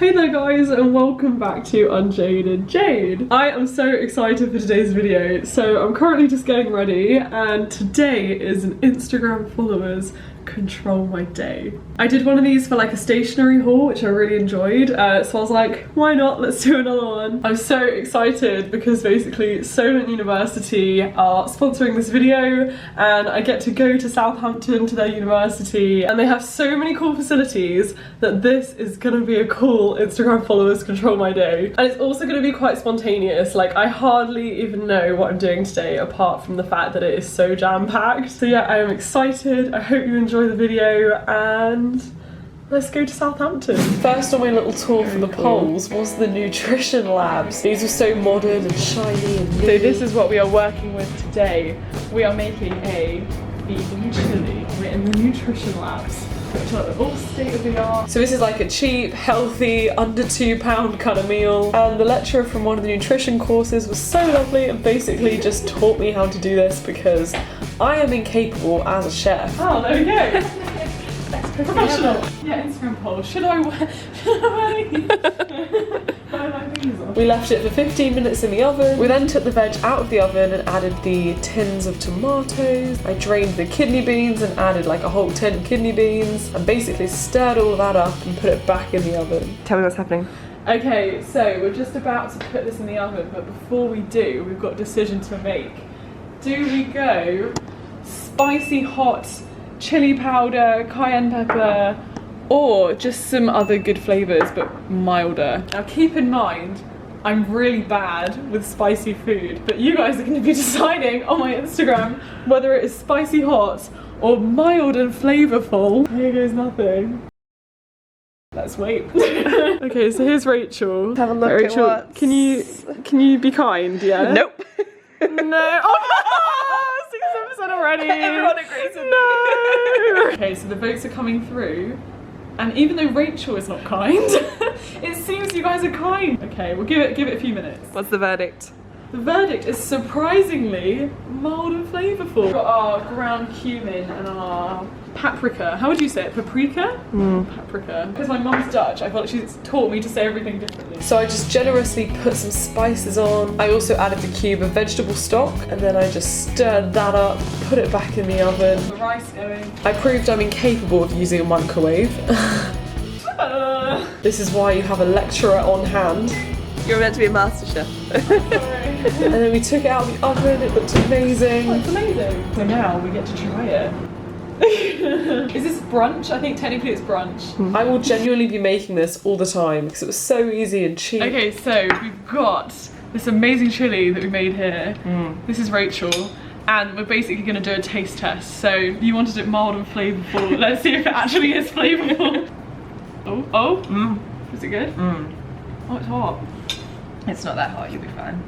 Hey there guys, and welcome back to UnJaded Jade. I am so excited for today's video. So I'm currently just getting ready and today is an Instagram followers control my day. I did one of these for like a stationery haul which I really enjoyed, so I was like, why not, let's do another one. I'm so excited because basically Solent University are sponsoring this video and I get to go to Southampton to their university, and they have so many cool facilities that this is gonna be a cool Instagram followers control my day. And it's also gonna be quite spontaneous. Like, I hardly even know what I'm doing today apart from the fact that it is so jam-packed. So yeah, I am excited. I hope you enjoy the video and let's go to Southampton. First on my little tour for the polls was the nutrition labs. These were so modern and shiny and new. So this is what we are working with today. We are making a vegan chili. We're in the nutrition labs, which are all state of the art. So this is like a cheap, healthy, under £2 kind of meal. And the lecturer from one of the nutrition courses was so lovely and basically just taught me how to do this because I am incapable as a chef. Oh, there we go. Professional. Yeah, Instagram poll. Should I wear these on? We left it for 15 minutes in the oven. We then took the veg out of the oven and added the tins of tomatoes. I drained the kidney beans and added like a whole tin of kidney beans and basically stirred all of that up and put it back in the oven. Tell me what's happening. Okay, so we're just about to put this in the oven, but before we do, we've got a decision to make. Do we go spicy hot chili powder, cayenne pepper, or just some other good flavours but milder? Now keep in mind, I'm really bad with spicy food, but you guys are going to be deciding on my Instagram whether it is spicy hot or mild and flavourful. Here goes nothing. Let's wait. Okay, so here's Rachel. Have a look Rachel, at what. Can you be kind? Yeah. Nope. No. Oh, 6% already. Everyone agrees with me. Okay, so the votes are coming through, and even though Rachel is not kind, it seems you guys are kind. Okay, we'll give it a few minutes. What's the verdict? The verdict is surprisingly mild and flavourful. We've got our ground cumin and our paprika. How would you say it? Paprika? Paprika. Because my mum's Dutch, I feel like she's taught me to say everything differently. So I just generously put some spices on. I also added the cube of vegetable stock and then I just stirred that up, put it back in the oven. The rice going. I proved I'm incapable of using a microwave. This is why you have a lecturer on hand. You're meant to be a master chef. And then we took it out of the oven, it looked amazing. Oh, it's amazing. So now we get to try it. Is this brunch? I think technically it's brunch. I will genuinely be making this all the time because it was so easy and cheap. Okay, so we've got this amazing chili that we made here. This is Rachel. And we're basically going to do a taste test. So you wanted it mild and flavourful. Let's see if it actually is flavourful. Oh. Is it good? Oh, it's hot. It's not that hot, you'll be fine.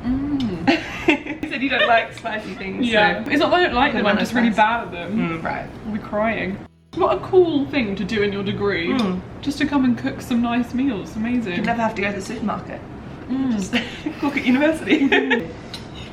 You said you don't like spicy things. Yeah. So it's not that I don't like them, I'm just really bad at them. Right. I'll be crying. What a cool thing to do in your degree. Just to come and cook some nice meals. Amazing. You never have to go to the supermarket. Just cook at university.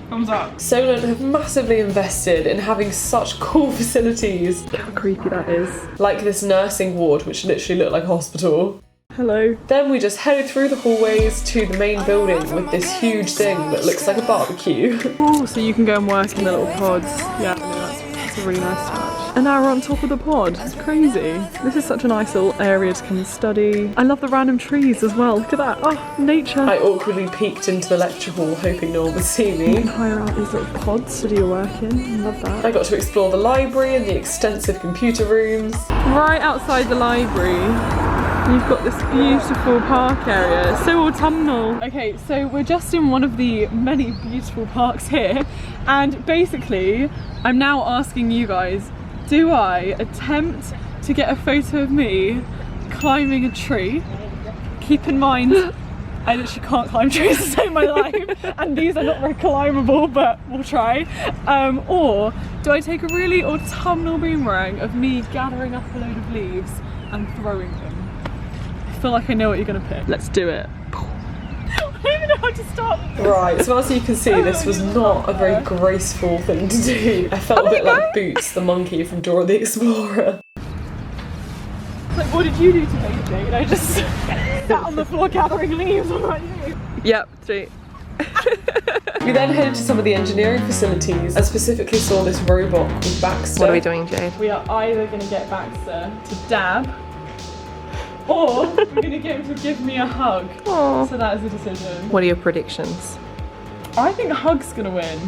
Thumbs up. Solent have massively invested in having such cool facilities. Look how creepy that is. Like this nursing ward, which literally looked like a hospital. Hello. Then we just headed through the hallways to the main building with this huge thing that looks like a barbecue. Oh, so you can go and work in the little pods. Yeah, no, that's a really nice touch. And now we're on top of the pod. It's crazy. This is such a nice little area to come and study. I love the random trees as well. Look at that. Oh, nature. I awkwardly peeked into the lecture hall hoping no one would see me. You can hire out these little pods to do your work in. I love that. I got to explore the library and the extensive computer rooms. Right outside the library, you've got this beautiful park area. It's so autumnal. Okay, so we're just in one of the many beautiful parks here, and basically I'm now asking you guys, do I attempt to get a photo of me climbing a tree? Keep in mind, I literally can't climb trees to save my life, and these are not very climbable, but we'll try. Or do I take a really autumnal boomerang of me gathering up a load of leaves and throwing them? I feel like I know what you're gonna pick. Let's do it. I don't even know how to start. Right, so as you can see, this was not a very graceful thing to do. I felt a bit like Boots the monkey from Dora the Explorer. Like, what did you do today, Jade? I just... sat on the floor gathering leaves. What about you? Yep, 3. We then headed to some of the engineering facilities and specifically saw this robot called Baxter. What are we doing, Jade? We are either going to get Baxter to dab or we're going to get him to give me a hug. Aww. So that is a decision. What are your predictions? I think Hug's going to win,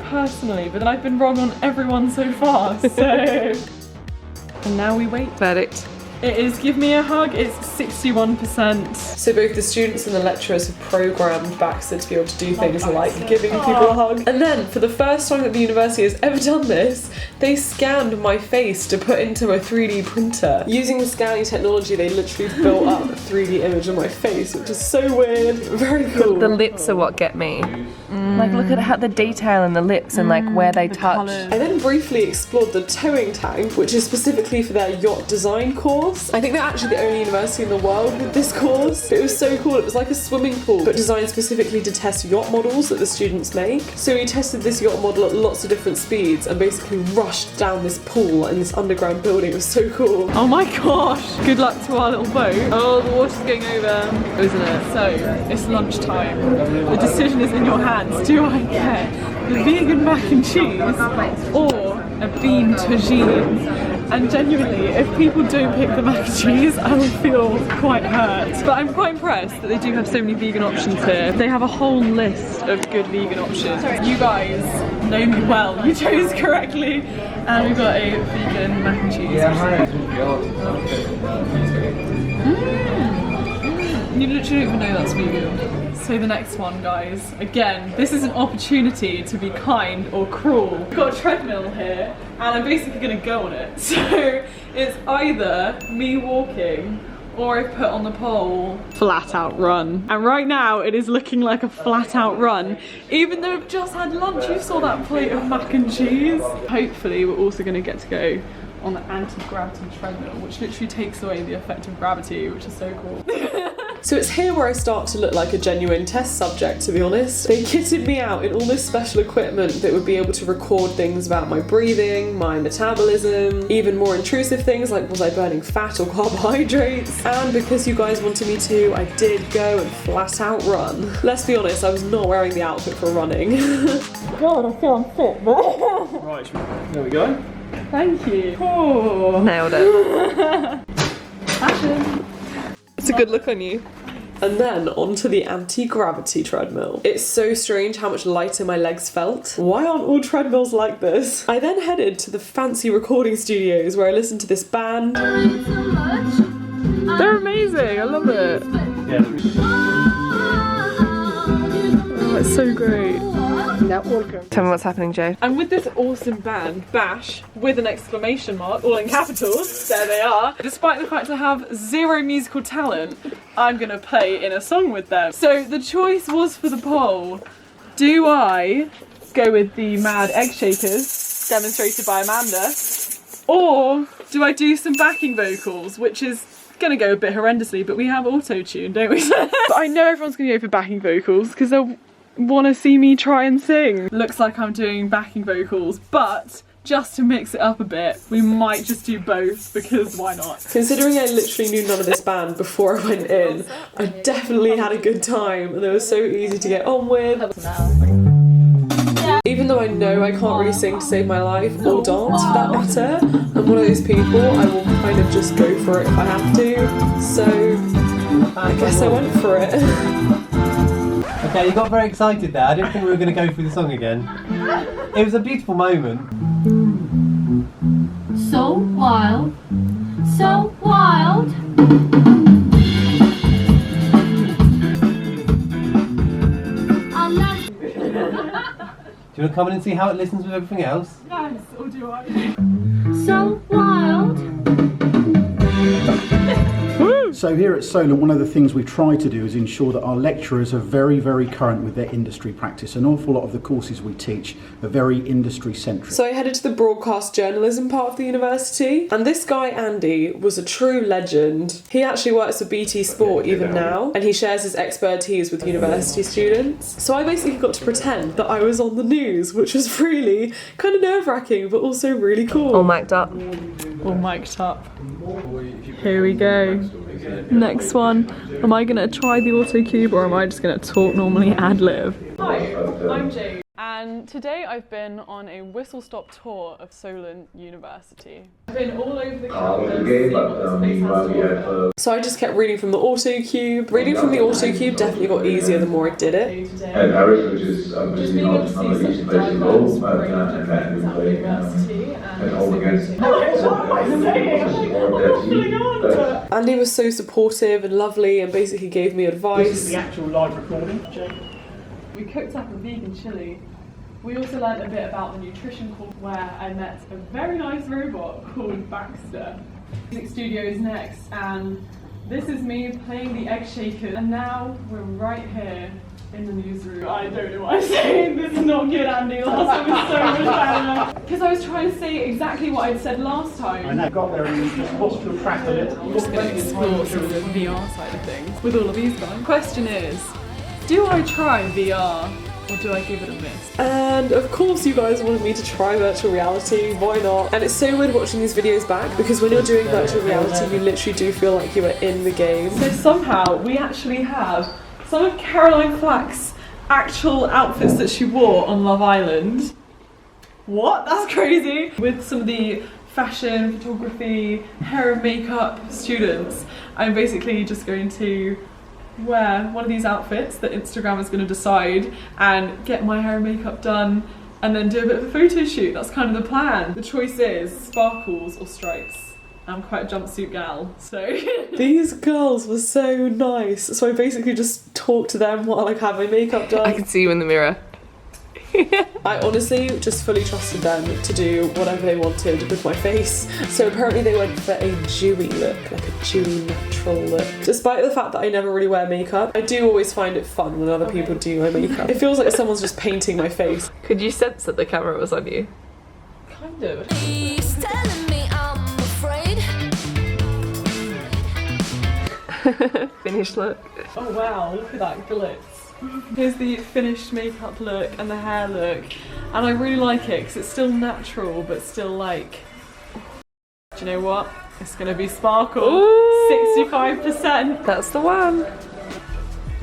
personally, but then I've been wrong on everyone so far, so... And now we wait. Verdict. It is give me a hug, it's 61%. So both the students and the lecturers have programmed Baxter to be able to do things like giving people a hug. And then, for the first time that the university has ever done this, they scanned my face to put into a 3D printer. Using the scanning technology, they literally built up a 3D image of my face, which is so weird, very cool. The lips are what get me. Like, look at how the detail in the lips and like where they touch. Colours. I then briefly explored the towing tank, which is specifically for their yacht design course. I think they're actually the only university in the world with this course. But it was so cool. It was like a swimming pool, but designed specifically to test yacht models that the students make. So we tested this yacht model at lots of different speeds and basically rushed down this pool in this underground building. It was so cool. Oh my gosh! Good luck to our little boat. Oh, the water's going over, isn't it? So, it's lunchtime. The decision is in your hands. Do I get the vegan mac and cheese or a bean tagine? And genuinely, if people don't pick the mac and cheese, I will feel quite hurt. But I'm quite impressed that they do have so many vegan options here. They have a whole list of good vegan options. You guys know me well. You chose correctly. And we've got a vegan mac and cheese. You literally don't even know that's vegan. So the next one, guys. Again, this is an opportunity to be kind or cruel. We've got a treadmill here, and I'm basically gonna go on it. So it's either me walking or I put on the pole flat out run. And right now it is looking like a flat out run. Even though I've just had lunch, you saw that plate of mac and cheese. Hopefully we're also gonna get to go on the anti-gravity treadmill, which literally takes away the effect of gravity, which is so cool. So it's here where I start to look like a genuine test subject, to be honest. They kitted me out in all this special equipment that would be able to record things about my breathing, my metabolism, even more intrusive things like was I burning fat or carbohydrates. And because you guys wanted me to, I did go and flat out run. Let's be honest, I was not wearing the outfit for running. God, I feel unfit. Right, there we go. Thank you. Oh. Nailed it. Fashion. It's a good look on you. And then onto the anti-gravity treadmill. It's so strange how much lighter my legs felt. Why aren't all treadmills like this? I then headed to the fancy recording studios where I listened to this band. They're amazing, I love it. Yeah. Oh, it's so great. Tell me what's happening, Jade. I'm with this awesome band, Bash, with an exclamation mark, all in capitals. There they are. Despite the fact I have zero musical talent, I'm gonna play in a song with them. So the choice was for the poll. Do I go with the Mad Egg Shakers, demonstrated by Amanda, or do I do some backing vocals, which is gonna go a bit horrendously, but we have auto-tune, don't we? But I know everyone's gonna go for backing vocals, because they'll want to see me try and sing. Looks like I'm doing backing vocals, but just to mix it up a bit, we might just do both, because why not? Considering I literally knew none of this band before I went in, I definitely had a good time and they were so easy to get on with. Even though I know I can't really sing to save my life, or dance for that matter, I'm one of those people, I will kind of just go for it if I have to, so I guess I went for it. Okay, you got very excited there. I didn't think we were going to go through the song again. It was a beautiful moment. So wild, so wild. Do you want to come in and see how it listens with everything else? Yes, or do I? So wild. So here at Solent, one of the things we try to do is ensure that our lecturers are very, very current with their industry practice. An awful lot of the courses we teach are very industry centric. So I headed to the broadcast journalism part of the university, and this guy Andy was a true legend. He actually works for BT Sport even now, and he shares his expertise with university students. So I basically got to pretend that I was on the news, which was really kind of nerve-wracking, but also really cool. All mic'd up. All mic'd up. Here we go. Next one, am I gonna try the auto cube or am I just gonna talk normally ad lib? Hi, I'm Jade. And today I've been on a whistle-stop tour of Solent University. I've been all over the campus, seeing what this place has to offer. So I just kept reading from the auto cube. Reading from the auto cube definitely got easier the more I did it. And Paris, which is Just being able to see such a diverse range of things at the university and all against. Andy was so supportive and lovely and basically gave me advice. This is the actual live recording, Jake. We cooked up a vegan chili. We also learned a bit about the nutrition course where I met a very nice robot called Baxter. Music studio is next, and this is me playing the egg shaker. And now we're right here in the newsroom. I don't know what I'm saying. This is not good, Andy. Last time was so much better. Because I was trying to say exactly what I'd said last time. I know. Got there and just watched the track a little. I'm just going to explore some of the VR side of things with all of these guys. Question is, do I try VR or do I give it a miss? And of course you guys wanted me to try virtual reality, why not? And it's so weird watching these videos back because when you're doing virtual reality you literally do feel like you are in the game. So somehow we actually have some of Caroline Flack's actual outfits that she wore on Love Island. What? That's crazy! With some of the fashion, photography, hair and makeup students, I'm basically just going to wear one of these outfits that Instagram is going to decide and get my hair and makeup done and then do a bit of a photo shoot. That's kind of the plan. The choice is sparkles or stripes. I'm quite a jumpsuit gal, so. These girls were so nice. So I basically just talked to them while I had my makeup done. I can see you in the mirror. I honestly just fully trusted them to do whatever they wanted with my face. So apparently they went for a dewy look, like a dewy natural look. Despite the fact that I never really wear makeup, I do always find it fun when other people do my makeup. It feels like someone's just painting my face. Could you sense that the camera was on you? Kind of. He's telling me I'm afraid. Finished look. Oh wow, look at that glitz. Here's the finished makeup look and the hair look, and I really like it because it's still natural but still like, do you know what? It's gonna be sparkle. Ooh. 65%. That's the one.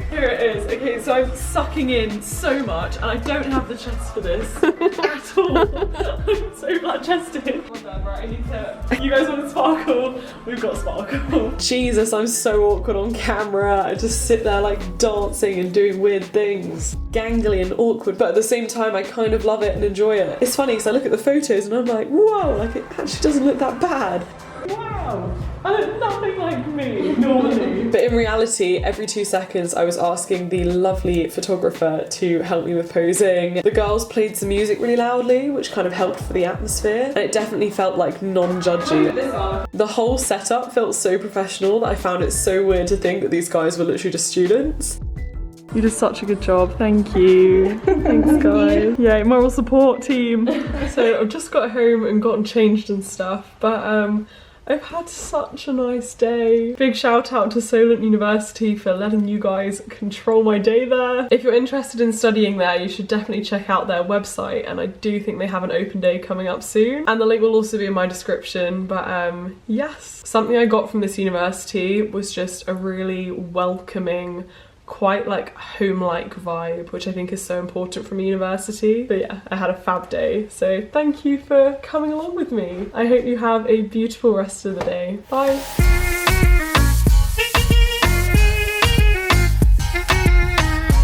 Here it is. Okay, so I'm sucking in so much and I don't have the chest for this at all. I'm so flat chested. Well done, right, I need to... You guys want sparkle? We've got sparkle. Jesus, I'm so awkward on camera. I just sit there like dancing and doing weird things. Gangly and awkward, but at the same time I kind of love it and enjoy it. It's funny because I look at the photos and I'm like, whoa, like it actually doesn't look that bad. Wow, I look nothing like me normally. But in reality, every 2 seconds I was asking the lovely photographer to help me with posing. The girls played some music really loudly, which kind of helped for the atmosphere, and it definitely felt like non-judgy. The whole setup felt so professional that I found it so weird to think that these guys were literally just students. You did such a good job, thank you. Thanks guys. Yeah, moral support team. So I've just got home and gotten changed and stuff, but I've had such a nice day. Big shout out to Solent University for letting you guys control my day there. If you're interested in studying there, you should definitely check out their website, and I do think they have an open day coming up soon. And the link will also be in my description, but yes. Something I got from this university was just a really welcoming, quite like home-like vibe, which I think is so important from a university. But yeah, I had a fab day, so thank you for coming along with me. I hope you have a beautiful rest of the day. Bye.